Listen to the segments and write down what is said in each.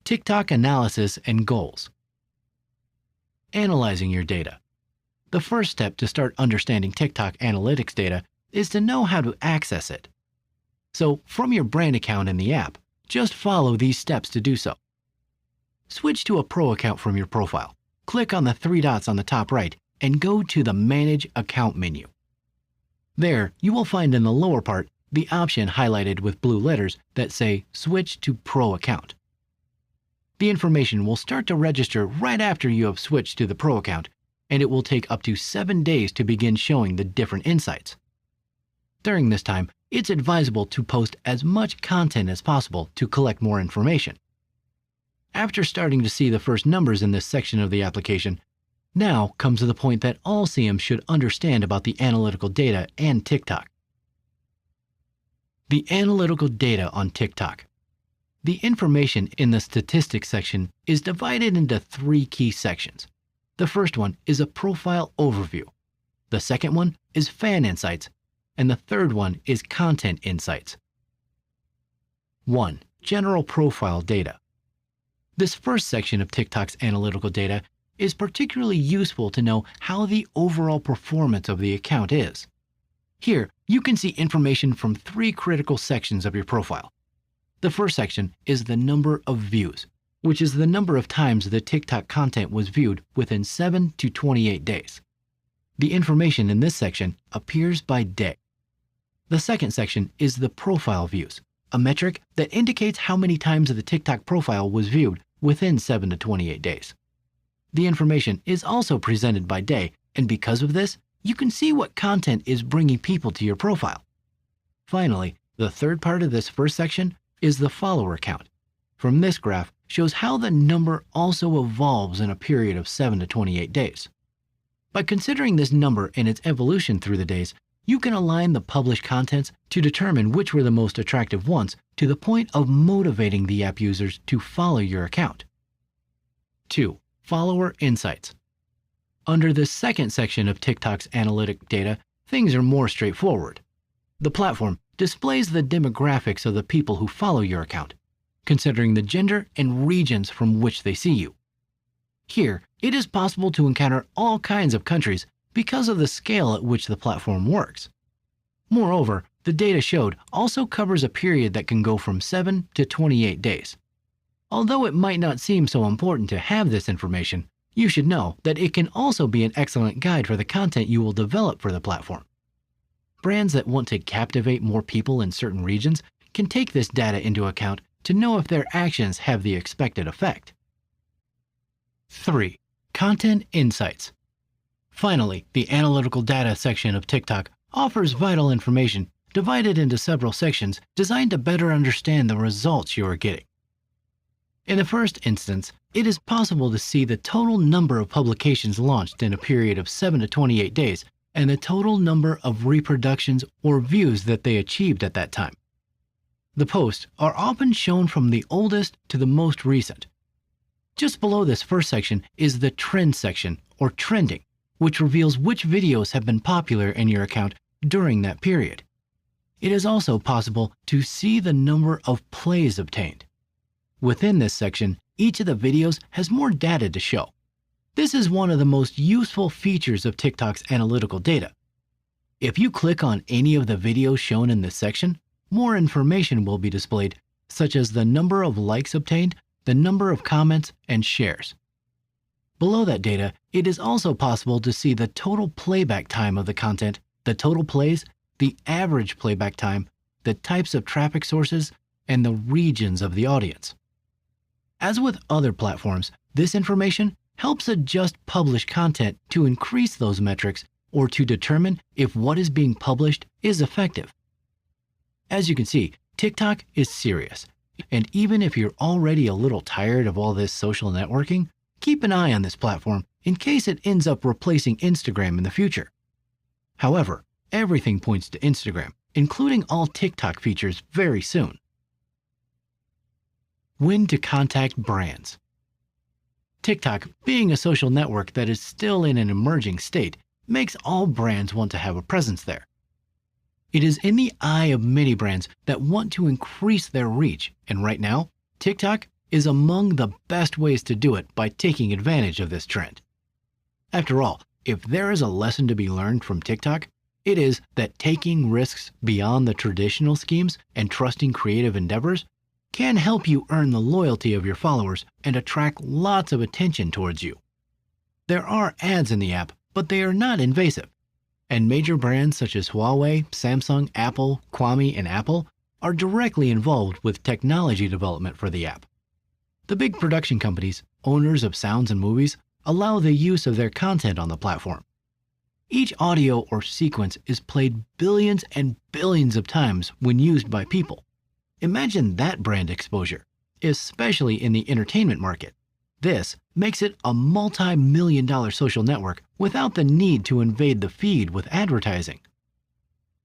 TikTok analysis and goals. Analyzing your data. The first step to start understanding TikTok analytics data is to know how to access it. So, from your brand account in the app, just follow these steps to do so. Switch to a pro account from your profile. Click on the three dots on the top right and go to the Manage Account menu. There, you will find in the lower part the option highlighted with blue letters that say Switch to Pro Account. The information will start to register right after you have switched to the Pro account, and it will take up to 7 days to begin showing the different insights. During this time, it's advisable to post as much content as possible to collect more information. After starting to see the first numbers in this section of the application, now comes to the point that all CMs should understand about the analytical data and TikTok. The analytical data on TikTok. The information in the statistics section is divided into 3 key sections. The first one is a profile overview. The second one is fan insights, and the third one is content insights. 1. General profile data. This first section of TikTok's analytical data is particularly useful to know how the overall performance of the account is. Here, you can see information from 3 critical sections of your profile. The first section is the number of views, which is the number of times the TikTok content was viewed within 7 to 28 days. The information in this section appears by day. The second section is the profile views, a metric that indicates how many times the TikTok profile was viewed within 7 to 28 days. The information is also presented by day, and because of this, you can see what content is bringing people to your profile. Finally, the third part of this first section is the follower count. From this graph shows how the number also evolves in a period of 7 to 28 days. By considering this number and its evolution through the days, you can align the published contents to determine which were the most attractive ones to the point of motivating the app users to follow your account. 2. Follower insights. Under the second section of TikTok's analytic data, things are more straightforward. The platform displays the demographics of the people who follow your account, considering the gender and regions from which they see you. Here, it is possible to encounter all kinds of countries because of the scale at which the platform works. Moreover, the data showed also covers a period that can go from 7 to 28 days. Although it might not seem so important to have this information, you should know that it can also be an excellent guide for the content you will develop for the platform. Brands that want to captivate more people in certain regions can take this data into account to know if their actions have the expected effect. 3. Content insights. Finally, the analytical data section of TikTok offers vital information divided into several sections designed to better understand the results you are getting. In the first instance, it is possible to see the total number of publications launched in a period of 7 to 28 days and the total number of reproductions or views that they achieved at that time. The posts are often shown from the oldest to the most recent. Just below this first section is the trend section, or trending, which reveals which videos have been popular in your account during that period. It is also possible to see the number of plays obtained. Within this section, each of the videos has more data to show. This is one of the most useful features of TikTok's analytical data. If you click on any of the videos shown in this section, more information will be displayed, such as the number of likes obtained, the number of comments, and shares. Below that data, it is also possible to see the total playback time of the content, the total plays, the average playback time, the types of traffic sources, and the regions of the audience. As with other platforms, this information helps adjust published content to increase those metrics or to determine if what is being published is effective. As you can see, TikTok is serious, and even if you're already a little tired of all this social networking, keep an eye on this platform in case it ends up replacing Instagram in the future. However, everything points to Instagram, including all TikTok features very soon. When to contact brands. TikTok, being a social network that is still in an emerging state, makes all brands want to have a presence there. It is in the eye of many brands that want to increase their reach, and right now, TikTok is among the best ways to do it by taking advantage of this trend. After all, if there is a lesson to be learned from TikTok, it is that taking risks beyond the traditional schemes and trusting creative endeavors can help you earn the loyalty of your followers and attract lots of attention towards you. There are ads in the app, but they are not invasive. And major brands such as Huawei, Samsung, Apple, Xiaomi, and Apple are directly involved with technology development for the app. The big production companies, owners of sounds and movies, allow the use of their content on the platform. Each audio or sequence is played billions and billions of times when used by people. Imagine that brand exposure, especially in the entertainment market. This makes it a multi-million-dollar social network without the need to invade the feed with advertising.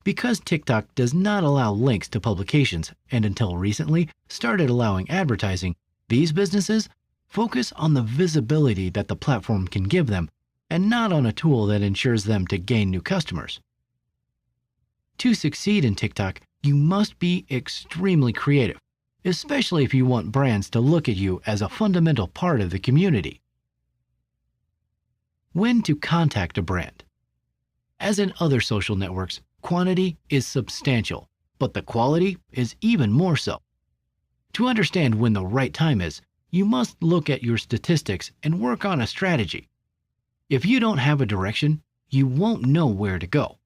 Because TikTok does not allow links to publications and until recently started allowing advertising, these businesses focus on the visibility that the platform can give them and not on a tool that ensures them to gain new customers. To succeed in TikTok, you must be extremely creative, especially if you want brands to look at you as a fundamental part of the community. When to contact a brand. As in other social networks, quantity is substantial, but the quality is even more so. To understand when the right time is, you must look at your statistics and work on a strategy. If you don't have a direction, you won't know where to go.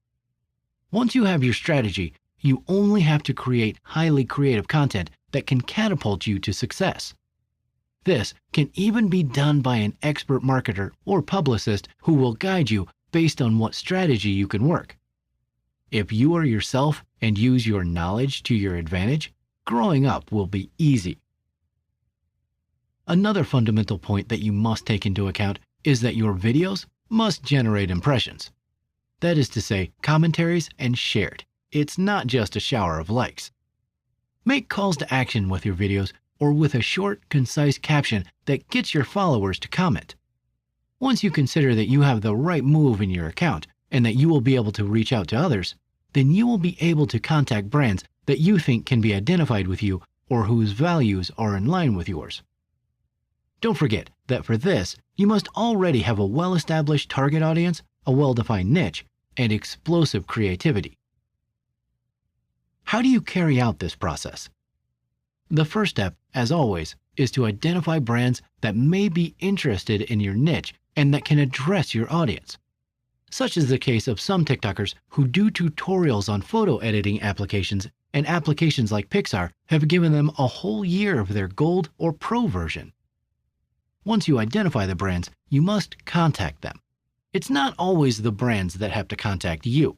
Once you have your strategy, you only have to create highly creative content that can catapult you to success. This can even be done by an expert marketer or publicist who will guide you based on what strategy you can work. If you are yourself and use your knowledge to your advantage, growing up will be easy. Another fundamental point that you must take into account is that your videos must generate impressions. That is to say, commentaries and shared. It's not just a shower of likes. Make calls to action with your videos or with a short, concise caption that gets your followers to comment. Once you consider that you have the right move in your account and that you will be able to reach out to others, then you will be able to contact brands that you think can be identified with you or whose values are in line with yours. Don't forget that for this, you must already have a well-established target audience, a well-defined niche, and explosive creativity. How do you carry out this process? The first step, as always, is to identify brands that may be interested in your niche and that can address your audience. Such is the case of some TikTokers who do tutorials on photo editing applications, and applications like Pixar have given them a whole year of their Gold or Pro version. Once you identify the brands, you must contact them. It's not always the brands that have to contact you.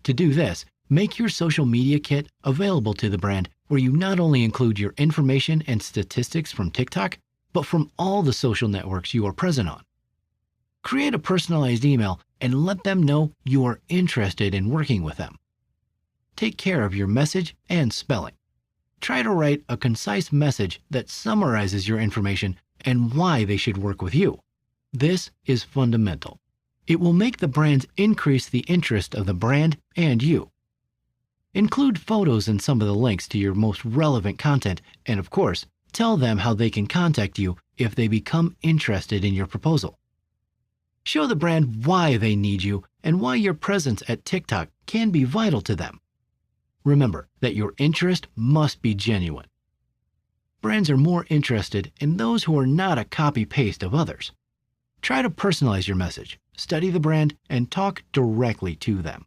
To do this, make your social media kit available to the brand where you not only include your information and statistics from TikTok, but from all the social networks you are present on. Create a personalized email and let them know you are interested in working with them. Take care of your message and spelling. Try to write a concise message that summarizes your information and why they should work with you. This is fundamental. It will make the brands increase the interest of the brand and you. Include photos in some of the links to your most relevant content, and of course, tell them how they can contact you if they become interested in your proposal. Show the brand why they need you and why your presence at TikTok can be vital to them. Remember that your interest must be genuine. Brands are more interested in those who are not a copy-paste of others. Try to personalize your message, study the brand, and talk directly to them.